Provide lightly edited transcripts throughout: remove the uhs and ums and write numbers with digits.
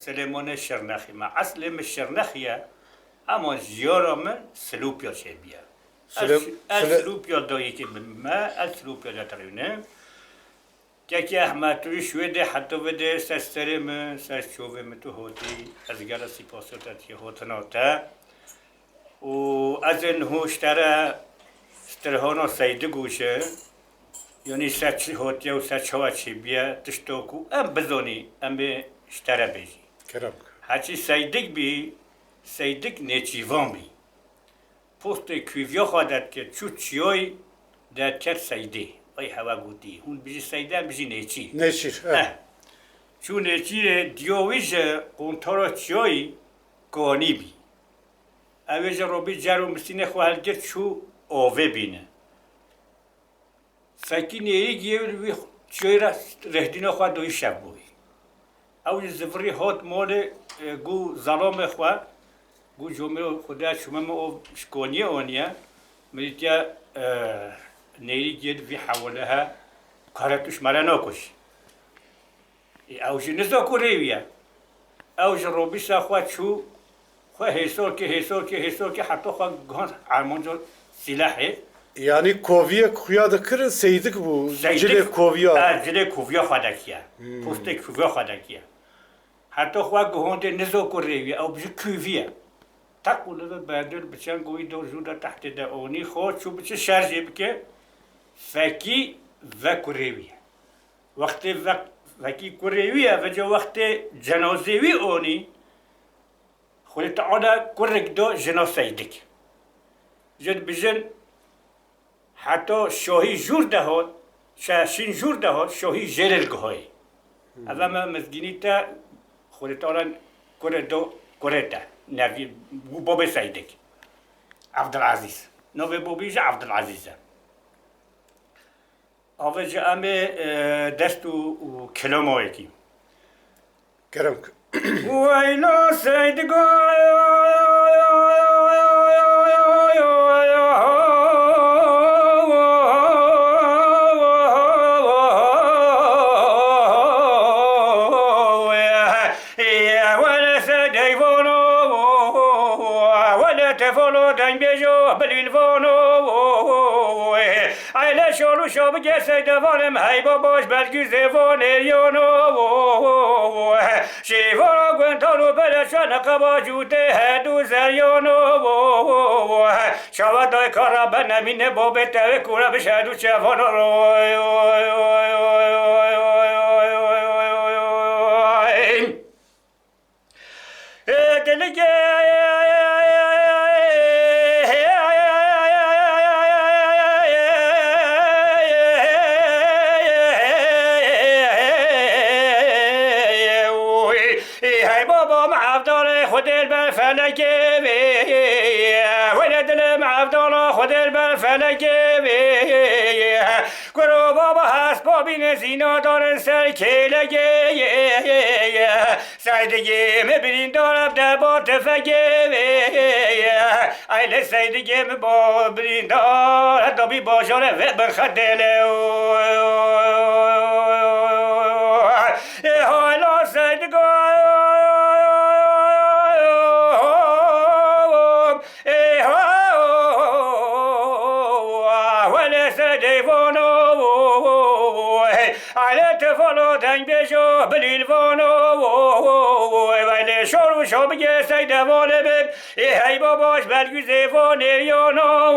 سلیمان شرنخی ما اصل شرنخیه اما زیارم سلوپیا چه بیا سلوپیا دایی که ما سلوپیا داترونه که احمد توی شویده حتی بده سسترم سرچوبم تو هوتی از گرسی پاسوتاتی هوتناتا و از این هوشتره استرهانا سیده گوشه یعنی سچ هوتی و سچ هوا چی بیا تشتوکو ام بزنی ام به اشتره بیجی کرم هرچی سیدک بی سیدک نچیوان بی پست کویویا خواهد که چو چیای در کر سیده ای هوا گوتی هون بیجی سیده بیجی نچی نشیر چون نچی دیویج قنطارا چیای گانی بی اویج رو بی جرو مسینه خواهد گرد چو آوه بینه سکی نیری گیول بی چیای را رهدینا خواهد دوی شب بوی او زفری هات مال گو ظلام خواه گو جمعه خدا شما ما شکونیه آنیه مریتیا نیری گید وی حوالها کارتوش مرا نکش اوش نزا کوریویه اوش روبیسا خواه چو خواه حسار که حتی خواه گان عرمانجا سلاحه yani koviye kuya da kırın seydik bu cile koviya جله کوفیا خواهد کیا پست کوفیا خواهد کیا حتی خواه گهانده نزا کوریویه او بجی کوفیه تقول هذا بعدين بتشان قوي دور جودا تحت داوني خو شو بتش شارجي بك فكي وكوريويا وقت فكي كوريويا وجا وقت جنازيوي اوني خلت عدا كورك دو جناسيدك جد بجن حتى شاهي جور دهات شاشين جور دهات شاهي جرل قهاي هذا ما مزجيني تا خلت عدا كوردو كورتا نبی بابا سیدک عبدالعزیز نوی بابیش عبدالعزیزه آوج امه دست و کلامایی کی کرم ویلا سیدگا شو بگه سیدوانم هی باباش بلگی زیوانیانو شیوارا گوینتانو بلشن قبا جوده هدو زریانو شاید دای کارا بنمینه بابه توی کورا بشهدو چفانو گرو بابا هست بابین زینا دارن سر کلگه سیدگی مبینین دارم در با تفگه ایل سیدگی مبینین دارم دابی باشاره و بخدله حالا سیدگاه شو بگه سیده واله بب ای باباش بلگو زیفان ایریانا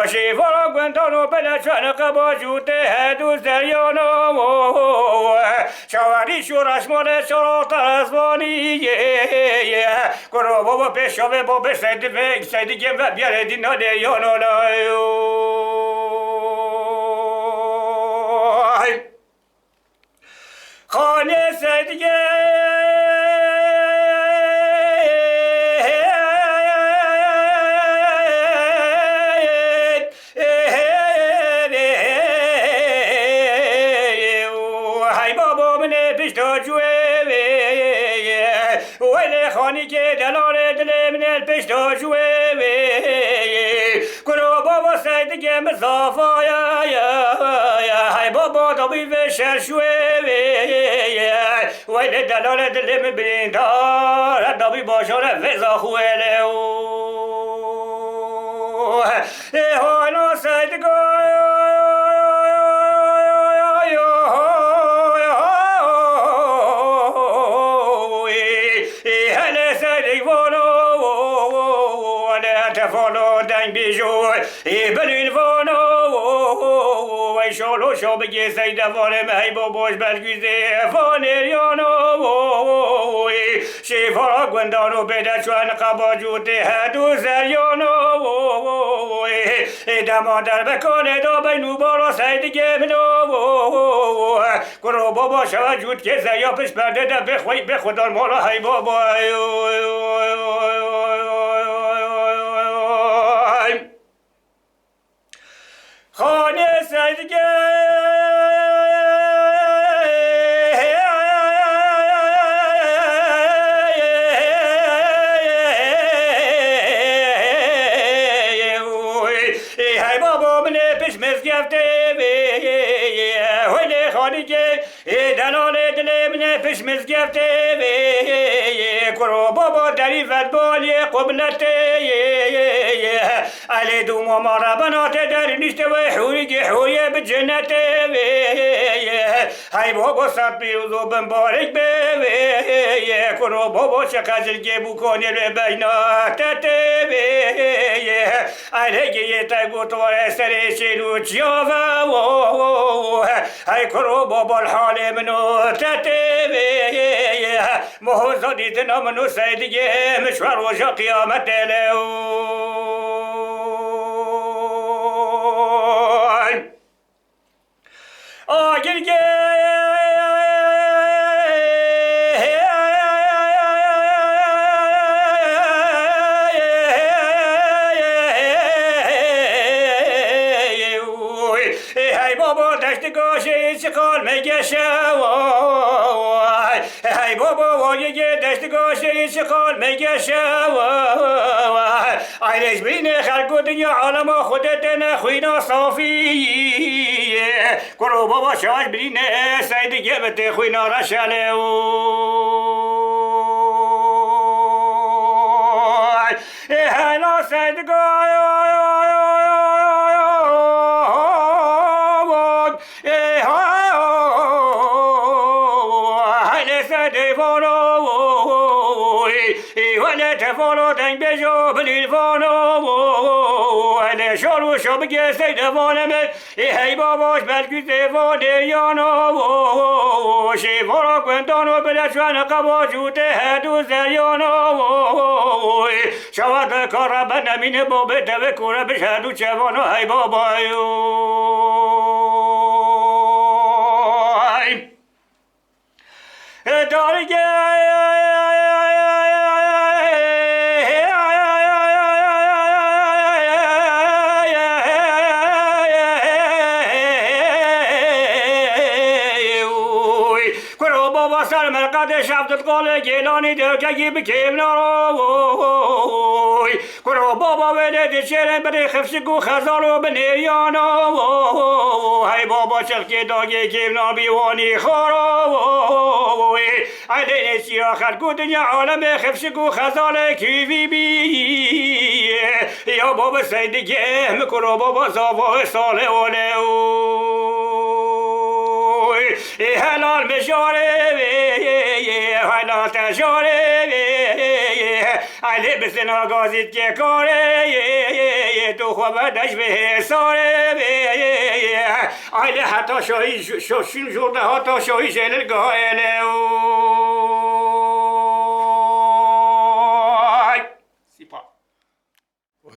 شیفارا گوندانو بلچان قبا جوده هدو زریانا شواری شورش مال شرا ترزوانی گرو بابا پیشاوه بابا سیده بگ سیده گم و بیاره دینا دیانا خانه سیده خانی که دلال دل من الپشت جوه گرو بابا بابا سید گم زافایا های بابا دبی و ششوه ویل دلال دلم بریندار دبی باشاره وزا خوله هانا سید شالو شو بگی سید واره مهی باباش برگیزه فانریانو شیفارا گوندانو بده چون قبا جوته هدو زریانو دمادر بکنه دا بینو بالا سید گمنو کرو بابا شو جود که زیا پش برده ده بخوی بخودان مالا هی بابا خانه سید های بابا من پیش مزگفته ولی خانی که دلال دل من پیش مزگفته کرو بابا دری فتبالی قبلته علی دوم ما ربنات در نشته و حوری که حوری به جنته های بابا صد بیوزو بمبارک به کرو بابا شکازل که بکنی رو بیناتت علی که یه تگو توار سر شیلو چیاوه های کرو بابا الحال منو تت محوزا دیدنا منو سیدگه مشور وشا قیامت لو ای بابا دشت گاشه چقال میگشه ای بابا وایه دشت گاشه چقال میگشه ایش بینه خلق دنیا عالم خودت نخوینا صافی کرو بابا شاش بینه سید گبت خوینا رشله هلا سید شالو شو بگه سید وانمه ای باباش بلگیزه وانریانو شیفارا گوندانو بله چون قبا جوته هدو زریانو شواد کار بنمینه بابه دوه کوره بش هدو چوانو ای بابایو دارگه قدش عبدالقال گیلانی درگی بکیم ناروی کرو بابا ولد شیرن بری خفشگو خزالو بنیانو های بابا چلکی داگی کیم نابیوانی خاروی علی نسیرا خلقو دنیا عالم خفشگو خزال کیوی بی یا بابا سیدگیم کرو بابا زاوه ساله اولوی هلال مشاره حالا تشاره علی بسن آگازید که کاره تو خوابدش به حساره علی حتی شاهی شوشین جورده حتی شاهی شلگاه